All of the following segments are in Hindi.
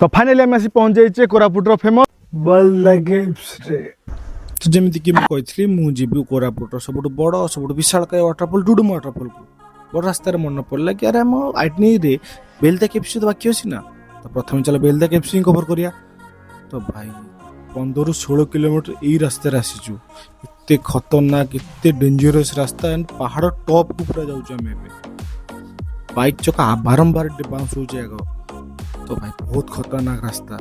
तो फाइनली आम आसी पहुंच जाइए कोरापुटर फेमस बल्दा केव्स रे। तो जमीती कि मुझे मुझे कोरापुटर सब बड़ सब विशालकाय वाटरफॉल डुडुमा वाटरफॉल को बड़ रास्तार मन पड़ा कि अरे आम आइटनी रे बेलदा केव्स तो बाकी अच्छी ना। तो प्रथम चलो बेलदा केव्स ही कवर करिया। तो भाई 15-16 किलोमीटर यही रास्तार आसीचु। एते खतरनाक एते डेंजरस रास्ता एंड पहाड़ टॉप को पूरा जाऊँ आम बाइक चका बारंबार बाउंस हो जाएगा। तो भाई बहुत खतरनाक रास्ता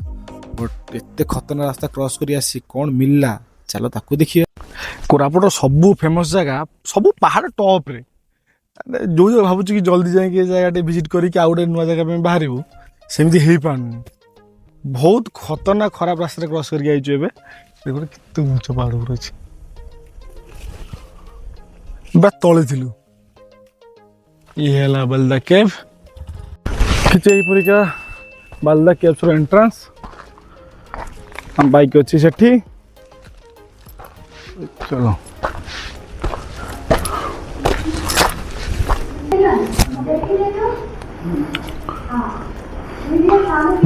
बट एते खतरनाक रास्ता क्रॉस कर आसी कौन मिलला चलो ताकू देखिए। कोरापुट सबू फेमस जगह सबू पहाड़ टॉप रे जो जो भावुँ कि जल्दी जाए जगह विजिट करके आउ गोटे नुआ जगह बाहर सेमती हो पारनी। बहुत खतरनाक खराब रास्ता क्रॉस करके आइचु एबे देखो कितने उच्च पहाड़ ऊपर अछि बा तले थिलु। ये हला बल्दा केव किचे परिका बल्दा केव्स रो एंट्रेंस हम बाइक अच्छी सेठी चलो।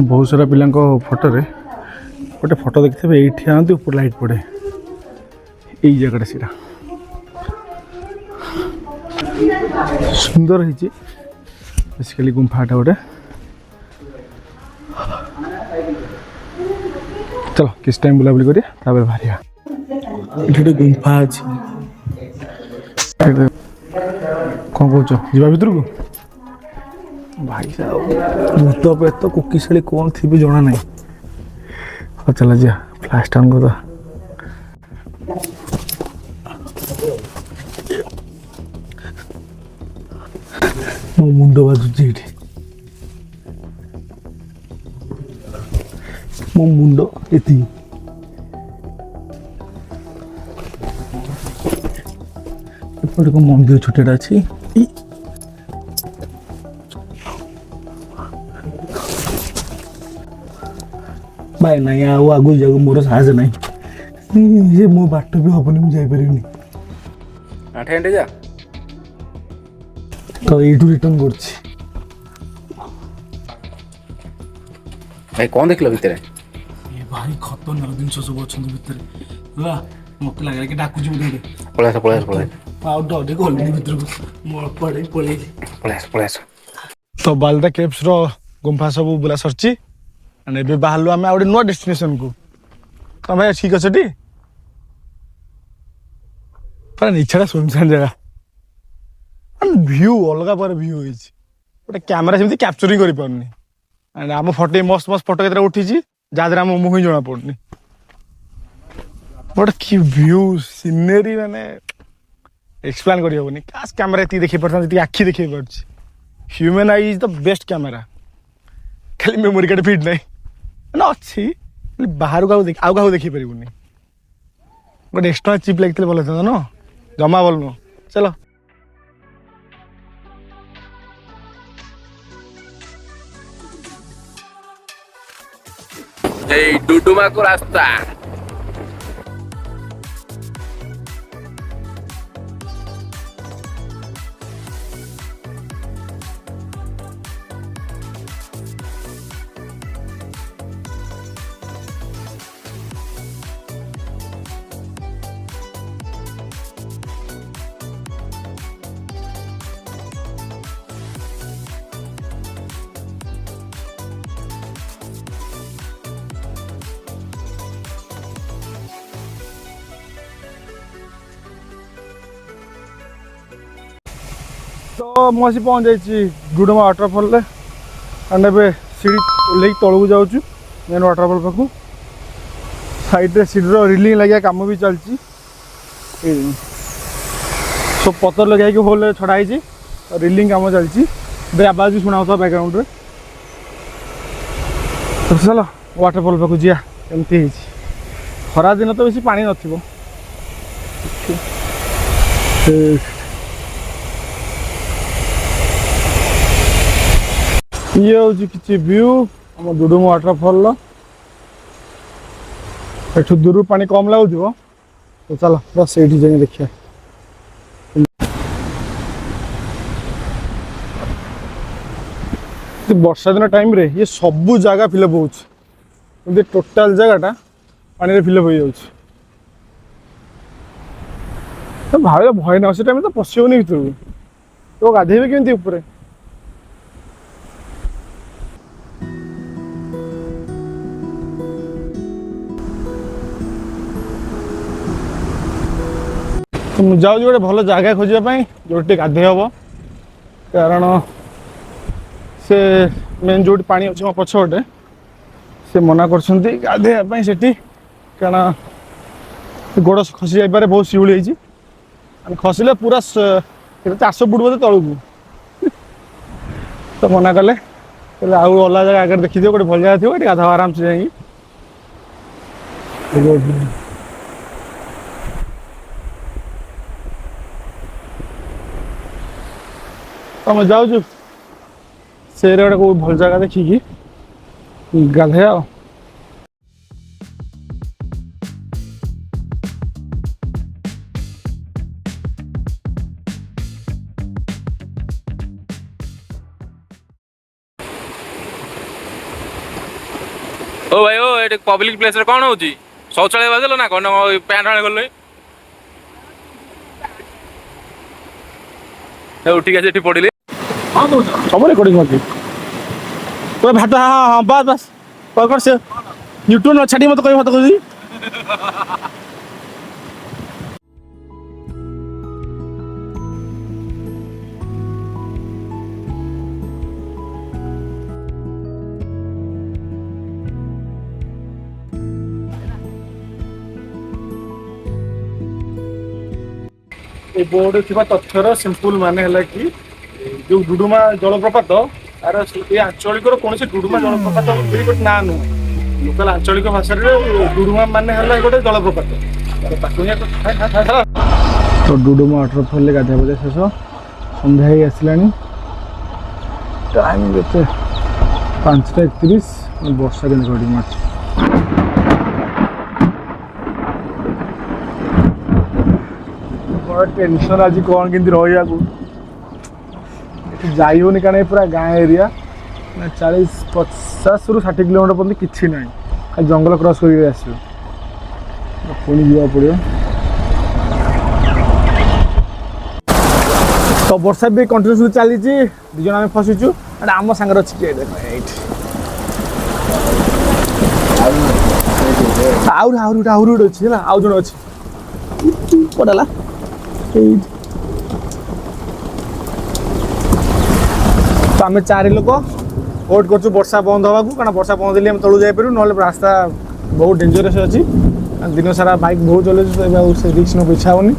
बहुत सारा पिला फोटो रे गोटे फोटो देखते ये आते ऊपर लाइट पड़े यही जगह सीटा सुंदर है बेसिकली गुंफाटा गोटे। चलो किस टाइम बुलाबुली करिया बाहर ये गुंफा अच्छी कौन कौच जा भर को भाई साहब भूत प्रेत कोकिशाली कौन थी जना ना। हाँ चला जा फ्लाश ऑन कर मो मुंड बाजुची मो मुंड एति एपटे को मंदिर छोटा अच्छी भाई ना आगु जाग मोर साहस ना ये मो बाट भी हबनी मुझे जापर 8 घंटे जा तो यू रिटर्न कर भाई कौन देखल भितर ये भाई खतरनाक दिन सब अच्छा भितर मत लगे कि डाकुची बोले पळास डरे गली भितर को पड़े पड़े पळास। तो बाल्दा केव्स रो गुंफा सब बुला सरची एंड एबे बाहरलो आमे आउडे नो डेस्टिनेशन को। तो भाई ठीक अछि टी पर निछड़ा सुनसान जगह व्यू अलग पर व्यू होई गोटे कैमरा सेमती कैप्चरिंग करि पारनी एंड आम फोटो मस्त मस्त फोटो केतरा उठी जहाँ आम मुह ही जना पड़नी बट कि व्यू सीनरी माने एक्सप्लेन करि होबनी। काश कैमरा एती देखि परता जति आखि देखि परछि human eye is the best camera खाली मेमोरी कार्ड फिट नहीं ना अच्छी बाहर को देख आउ देखी पारिबुनी गोटे एक्सट्रा चिप लगते भल था ना जमा भल नु। चलो डुडुमा को रास्ता तो मुझे पहुँच जाइए डुडुमा वाटरफॉल एंड ए सीढ़ी ओल्ल तलू जाऊँ मेन वाटरफॉल पाखु साइड सीढ़ी रिलिंग लगे कम भी चलती सब पतर लगे होल छड़ाई रिलिंग कम चलती आवाज भी शुणा बैकग्राउंड तो चलो वाटरफॉल पाखु जा एमती खरा दिन तो बेसी पानी नथिबो ये हूँ किसी व्यू आम डुडुमा वाटरफॉल एठू दूर पानी कम लगुव तो चलो बस से देखिए। ବର୍ଷା ଦିନ ଟାଇମ୍ରେ ଇଏ ସବୁ ଜାଗା ଫିଲଅପ୍ ହେଉଛି, ଏମିତି ଟୋଟାଲ୍ ଜାଗାଟା ପାଣିରେ ଫିଲଅପ୍ ହେଇଯାଉଛି। ଭାବିବା ଭୟ ନାହିଁ, ସେ ଟାଇମ୍ରେ ତ ପଶି ହେଉନି ଭିତରକୁ, ତ ଗାଧେଇବେ କେମିତି ଉପରେ? ମୁଁ ଯାଉଛି ଗୋଟେ ଭଲ ଜାଗା ଖୋଜିବା ପାଇଁ ଯୋଉଠି ଟିକେ ଗାଧେଇ ହବ, କାରଣ ସେ ମେନ୍ ଯୋଉଠି ପାଣି ଅଛି ମୋ ପଛପଟେ ସେ ମନା କରୁଛନ୍ତି ଗାଧେଇବା ପାଇଁ ସେଠି, କାରଣ ଗୋଡ଼ ଖସି ଯାଇପାରେ, ବହୁତ ଶିଉଳି ହେଇଛି, ଆମେ ଖସିଲେ ପୁରା 400 ଫୁଟ ବୋଧେ ତଳକୁ, ତ ମନା କଲେ, କହିଲେ ଆଉ ଅଲଗା ଜାଗା ଆଗରେ ଦେଖିଦିଅ ଗୋଟେ ଭଲ ଜାଗା ଥିବ ଏଠି ଗାଧବା ଆରାମସେ ଯାଇକି। ଆମେ ଯାଉଛୁ ସେଇରେ ଗୋଟେ କୋଉ ଭଲ ଜାଗା ଦେଖିକି ଗାଧେଇବା ଆଉ। ଓ ଭାଇ ଓ ଏଠି ପବ୍ଲିକ ପ୍ଲେସ ରେ କଣ ହଉଛି? ଶୌଚାଳୟ ବାଜିଲ ନା କଣ ପ୍ୟାଣ୍ଟ ଆଣେ ଗଲେ? ଉଠିକି ଆସି ଏଠି ପଡିଲେ। ସବୁ ରେକର୍ଡିଂ ଅଛି। ତୋ ଭାତ ହଁ ବାସ୍ ବାସ୍ କଣ ସେ ୟୁଟ୍ୟୁବ ନ ଛାଡ଼ି ମତେ କହିବ ଭାତ କହୁଛି। ଏ ବୋର୍ଡରେ ଥିବା ତଥ୍ୟର ସିମ୍ପଲ ମାନେ ହେଲା କି ଯୋଉ ଡୁଡୁମା ଜଳପ୍ରପାତ ତାର ଏ ଆଞ୍ଚଳିକର କୌଣସି ଡୁଡୁମା ଜଳପ୍ରପାତ ଗୋଟେ ନାଁ ନୁହଁ। ଲୋକାଲ ଆଞ୍ଚଳିକ ଭାଷାରେ ଡୁଡୁମା ମାନେ ହେଲା ଗୋଟେ ଜଳପ୍ରପାତ। ତ ଡୁଡୁମା ୱାଟରଫଲରେ ଗାଧୁଆ ପାଧୁଆ ଶେଷ, ସନ୍ଧ୍ୟା ହେଇ ଆସିଲାଣି, ଟାଇମ୍ କେତେ 5:31, ବର୍ଷା ଦିନ ରେକର୍ଡିଂ ମାରୁଛି। ବଡ଼ ଟେନସନ୍ ଆଜି କ'ଣ କେମିତି ରହିବାକୁ, ଏଠି ଯାଇ ହେଉନି କାରଣ ଏ ପୁରା ଗାଁ ଏରିଆ, 50ରୁ 60 କିଲୋମିଟର ପର୍ଯ୍ୟନ୍ତ କିଛି ନାହିଁ, ଖାଲି ଜଙ୍ଗଲ କ୍ରସ୍ କରିକି ଆସିବ, ପୁଣି ଯିବାକୁ ପଡ଼ିବ। ତ ବର୍ଷା ବି କଣ୍ଟିନ୍ୟୁସଲି ଚାଲିଛି, ଦୁଇ ଜଣ ଆମେ ଫସିଛୁ, ଏଇଟା ଆମ ସାଙ୍ଗରେ ଅଛି କିଏ ଦେଖ ଏଇଠି, ଆହୁରି ଗୋଟେ ଅଛି ହେଲା, ଆଉ ଜଣେ ଅଛି ପଡିଲା ଏଇଠି। ତ ଆମେ 4 ଲୋକ ୱେଟ୍ କରୁଛୁ ବର୍ଷା ବନ୍ଦ ହେବାକୁ, କାରଣ ବର୍ଷା ବନ୍ଦ ହେଲେ ଆମେ ତଳକୁ ଯାଇପାରିବୁ, ନହେଲେ ରାସ୍ତା ବହୁତ ଡେଞ୍ଜରସ୍ ଅଛି, ଦିନ ସାରା ବାଇକ୍ ବହୁତ ଚଲେଇଛୁ, ଏବେ ଆଉ ସେ ରିକ୍ସ ନେବାକୁ ଇଚ୍ଛା ହେଉନି।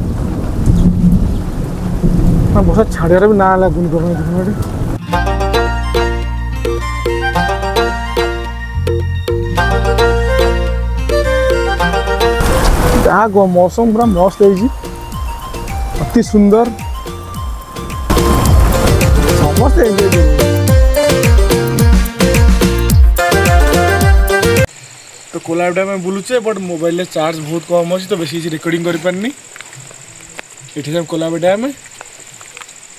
ବର୍ଷା ଛାଡ଼ିବାର ବି ନାଁ ଲାଗୁନି କ'ଣ ଏଠି। ଯାହା ମୌସମ ପୁରା ମସ୍ତ ହେଇଛି, ଅତି ସୁନ୍ଦର, ସମସ୍ତେ ଏନ୍ଜୟ କରିବେ। ତ କୋଲାବ ଡ୍ୟାମ୍ ଆମେ ବୁଲୁଛେ, ବଟ୍ ମୋବାଇଲରେ ଚାର୍ଜ ବହୁତ କମ୍ ଅଛି, ତ ବେଶୀ କିଛି ରେକର୍ଡ଼ିଂ କରିପାରିନି। ଏଠି ଯାଏଁ କୋଲାବ ଡ୍ୟାମ୍,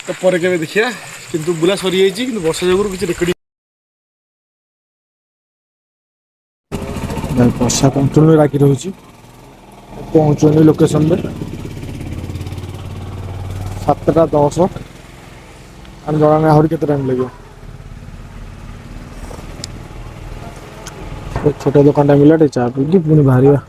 ତ ପରେ କେବେ ଦେଖିବା, କିନ୍ତୁ ବୁଲା ସରିଯାଇଛି, କିନ୍ତୁ ବର୍ଷା ଯୋଗୁଁ କିଛି ରେକର୍ଡ଼ିଂ ବର୍ଷା କଣ୍ଟିନ୍ୟୁ ଲାଗି ରହୁଛି, ପହଞ୍ଚୁନି ଲୋକେସନରେ। 7:10, ଆମେ ଜଣା ନାହିଁ ଆହୁରି କେତେ ଟାଇମ୍ ଲାଗିବ। ଛୋଟ ଦୋକାନଟା ମିଳିଲା, ଟିକେ ଚା ପିଇକି ପୁଣି ବାହାରିବା।